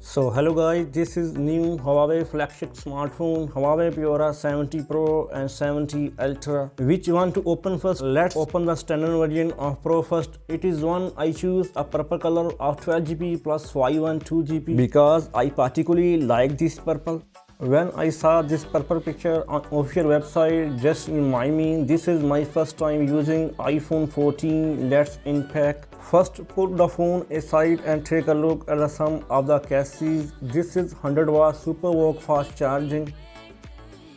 So hello guys, this is new Huawei flagship smartphone Huawei Pura 70 Pro and 70 Ultra. Which one to open first? Let's open the standard version of Pro first. It is one I choose a purple color of 12GB plus 512GB because I particularly like this purple. When I saw this purple picture on official website, just remind me this is my first time using iPhone 14. Let's unpack. First, put the phone aside and take a look at the sum of the cases. This is 100 watt super walk fast charging.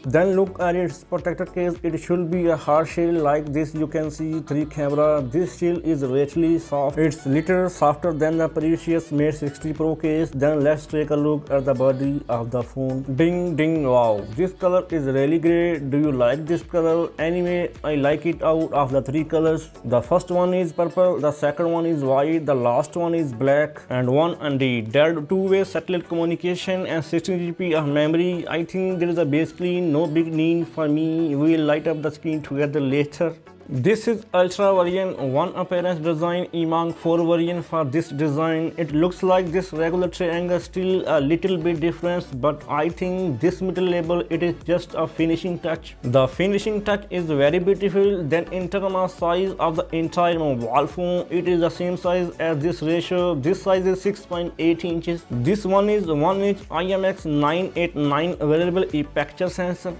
Then look at its protector case. It should be a hard shell like this. You can see 3 camera. This shell is really soft. It's little softer than the previous Mate 60 Pro case. Then let's take a look at the body of the phone. Ding ding, wow, this color is really great. Do you like this color? Anyway, I like it out of the 3 colors. The first one is purple, the second one is white, the last one is black, and one indeed. There are two-way satellite communication and 16GB of memory. I think there is a basically no big need for me. We will light up the screen together later. This is Ultra version, one appearance design among 4 version for this design. It looks like this regular triangle, still a little bit different, but I think this middle label, it is just a finishing touch. The finishing touch is very beautiful. Then in terms of size of the entire mobile phone, it is the same size as this ratio. This size is 6.8 inches. This one is 1 inch IMX989 available aperture sensor.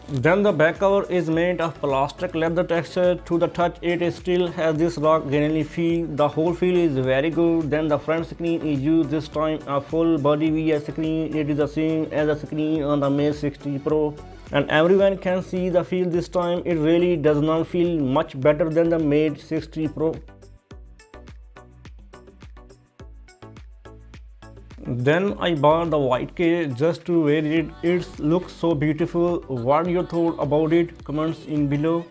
Then the back cover is made of plastic leather texture. To the touch, it still has this rock grainy feel. The whole feel is very good. Then the front screen is used this time a full body VS screen. It is the same as the screen on the Mate 60 Pro. And everyone can see the feel this time. It really does not feel much better than the Mate 60 Pro. Then I bought the white case just to wear it. It looks so beautiful. What your thought about it? Comments in below.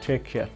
Take care.